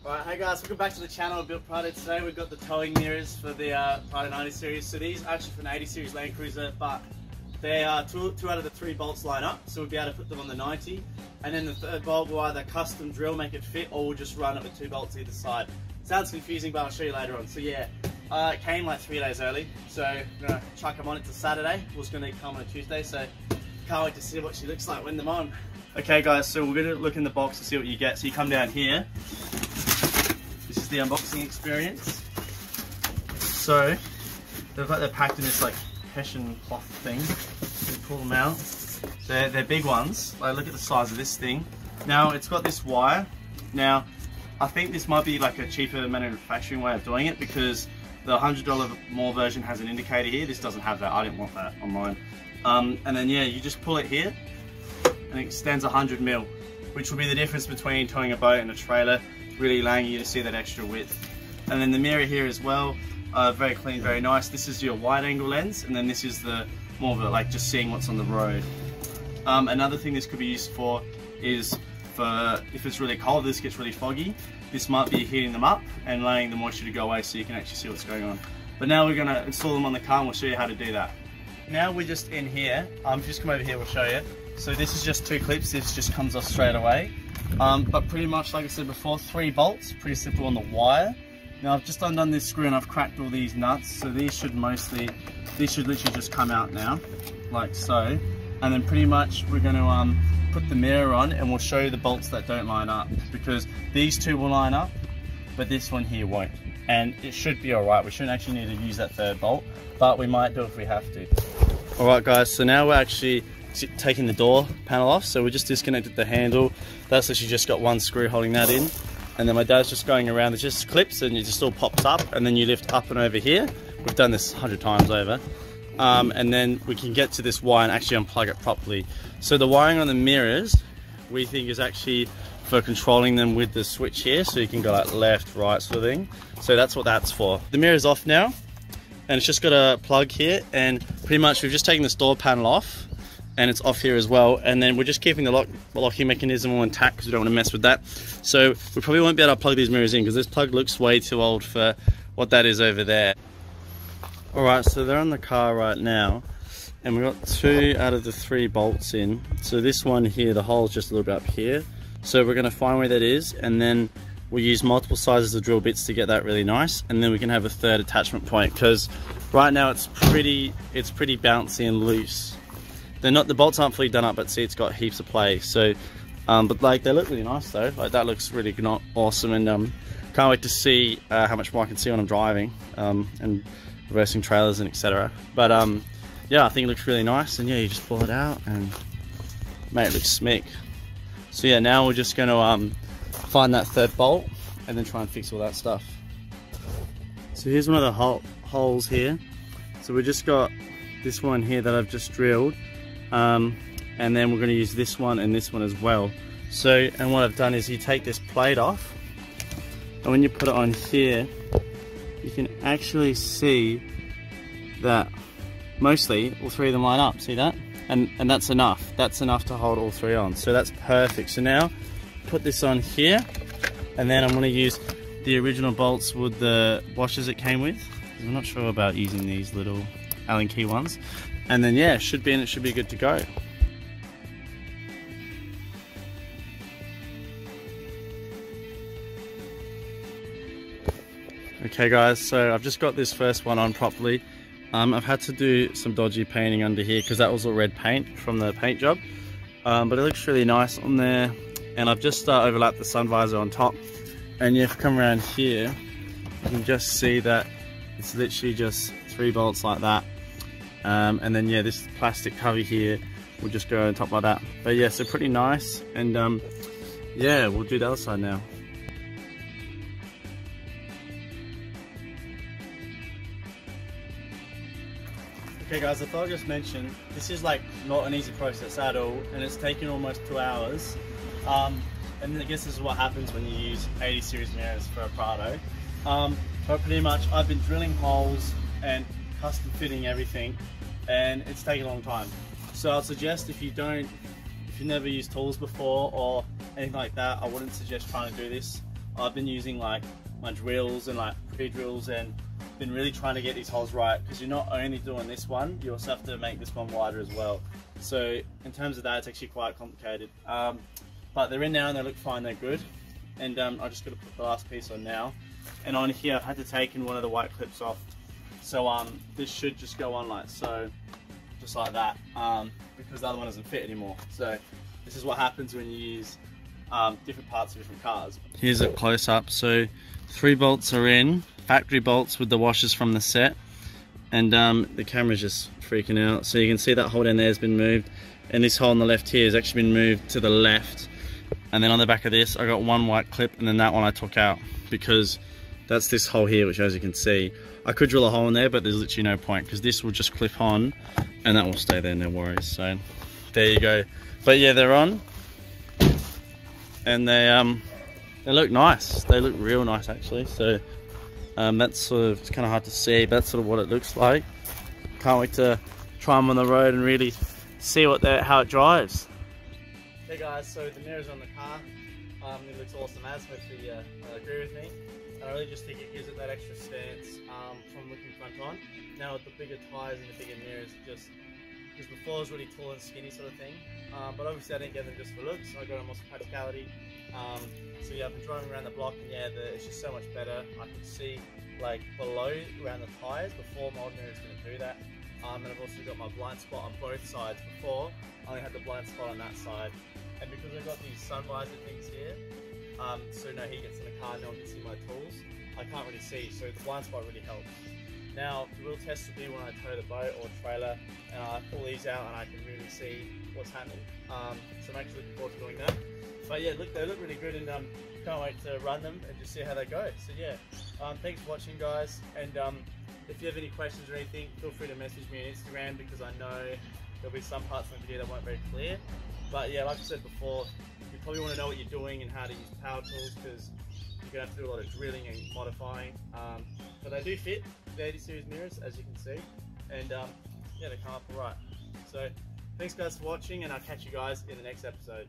Alright, hey guys, welcome back to the channel of Built Prado. Today we've got the towing mirrors for the Prado 90 series. So these are actually for an 80 series Land Cruiser, but they are two out of the 3 bolts line up, so we'll be able to put them on the 90. And then the third bolt will either custom drill, make it fit, or we'll just run it with 2 bolts either side. Sounds confusing, but I'll show you later on. So yeah, it came like 3 days early, so I'm gonna chuck them on it to Saturday. It was gonna come on a Tuesday, so can't wait to see what she looks like when them on. Okay guys, so we're gonna look in the box to see what you get. So you come down here. This is the unboxing experience. So they're packed in this like Hessian cloth thing. You pull them out. They're big ones. Like, look at the size of this thing. Now it's got this wire. Now I think this might be like a cheaper manufacturing way of doing it, because the $100 more version has an indicator here. This doesn't have that. I didn't want that on mine. And then yeah, you just pull it here and it extends 100 mil, which will be the difference between towing a boat and a trailer, really allowing you to see that extra width. And then the mirror here as well, very clean, very nice. This is your wide angle lens, and then this is the more of a, like, just seeing what's on the road. Another thing this could be used for is for if it's really cold, this gets really foggy, this might be heating them up and allowing the moisture to go away so you can actually see what's going on. But now we're going to install them on the car and we'll show you how to do that. Now we're just in here, just come over here, we'll show you. So this is just 2 clips, this just comes off straight away. But pretty much, like I said before, 3 bolts, pretty simple on the wire. Now I've just undone this screw and I've cracked all these nuts, so these should literally just come out now, like so. And then pretty much we're going to put the mirror on and we'll show you the bolts that don't line up, because these 2 will line up, but this one here won't. And it should be alright, we shouldn't actually need to use that 3rd bolt, but we might do if we have to. Alright guys, so now we're actually taking the door panel off, so we just disconnected the handle. That's actually just got 1 screw holding that in, and then my dad's just going around. There's just clips and it just all pops up, and then you lift up and over here. We've done this 100 times over, and then we can get to this wire and actually unplug it properly. So the wiring on the mirrors we think is actually for controlling them with the switch here, so you can go like left, right sort of thing. So that's what that's for. The mirror's off now, and it's just got a plug here, and pretty much we've just taken this door panel off, and it's off here as well, and then we're just keeping the locking mechanism all intact because we don't want to mess with that. So we probably won't be able to plug these mirrors in because this plug looks way too old for what that is over there. Alright, so they're on the car right now, and we've got 2 out of the 3 bolts in. So this one here, the hole's just a little bit up here, so we're going to find where that is, and then we'll use multiple sizes of drill bits to get that really nice, and then we can have a 3rd attachment point, because right now it's pretty bouncy and loose. They're not, the bolts aren't fully done up, but see, it's got heaps of play. So, but like, they look really nice though. Like, that looks really not awesome, and can't wait to see how much more I can see when I'm driving and reversing trailers and etc. But yeah, I think it looks really nice, and yeah, you just pull it out and mate, it looks smick. So yeah, now we're just going to find that 3rd bolt and then try and fix all that stuff. So here's one of the holes here. So we just got this one here that I've just drilled. And then we're going to use this one and this one as well. So, and what I've done is you take this plate off, and when you put it on here, you can actually see that mostly all 3 of them line up. See that? And that's enough. That's enough to hold all 3 on. So that's perfect. So now put this on here, and then I'm going to use the original bolts with the washers it came with. I'm not sure about using these little Allen key ones. And then yeah, it should be good to go. Okay guys, so I've just got this first one on properly. I've had to do some dodgy painting under here because that was all red paint from the paint job. But it looks really nice on there. And I've just overlapped the sun visor on top. And yeah, if you come around here, you can just see that it's literally just 3 bolts like that. And then yeah, this plastic cover here will just go on top like that. But yeah, so pretty nice. And yeah, we'll do the other side now. Okay guys, I thought I'd just mention, this is like not an easy process at all, and it's taken almost 2 hours. And I guess this is what happens when you use 80 series mirrors for a Prado. But pretty much I've been drilling holes and custom fitting everything, and it's taken a long time. So I'd suggest if you've never used tools before or anything like that, I wouldn't suggest trying to do this I've been using like my drills and like pre-drills and been really trying to get these holes right, because you're not only doing this one, you also have to make this one wider as well. So in terms of that, it's actually quite complicated. But they're in now and they look fine, they're good. And I just got to put the last piece on now. And on here, I've had to take in one of the white clips off. So this should just go on like so, just like that, because the other one doesn't fit anymore. So this is what happens when you use different parts of different cars. Here's a close up. So 3 bolts are in, factory bolts with the washers from the set. And the camera's just freaking out. So you can see that hole down there has been moved. And this hole on the left here has actually been moved to the left. And then on the back of this, I got one white clip, and then that one I took out because that's this hole here, which as you can see, I could drill a hole in there, but there's literally no point because this will just clip on and that will stay there, no worries. So there you go. But yeah, they're on, and they look nice. They look real nice actually. So that's sort of, it's kind of hard to see, but that's sort of what it looks like. Can't wait to try them on the road and really see how it drives. Hey guys, so the mirror's on the car. It looks awesome as, hopefully agree with me. I really just think it gives it that extra stance from looking front on. Now with the bigger tyres and the bigger mirrors, just because before it was really tall and skinny sort of thing. But obviously I didn't get them just for looks, so I got them also for practicality. So yeah, I've been driving around the block, and yeah, it's just so much better. I can see like below around the tyres. Before, my old mirrors didn't do that. And I've also got my blind spot on both sides. Before, I only had the blind spot on that side. And because I've got these sun visor things here, so no heat gets in the car, no one can see my tools, I can't really see, so the blind spot really helps. Now, the real test will be when I tow the boat or trailer, and I pull these out and I can really see what's happening. So I'm actually looking forward to doing that. But yeah, look, they look really good, and can't wait to run them and just see how they go. So yeah, thanks for watching guys, and if you have any questions or anything, feel free to message me on Instagram, because I know there'll be some parts of the video that weren't very clear. But yeah, like I said before, you probably want to know what you're doing and how to use power tools, because you're going to have to do a lot of drilling and modifying. But they do fit the 80 series mirrors, as you can see, and yeah, they come up alright. So thanks guys for watching, and I'll catch you guys in the next episode.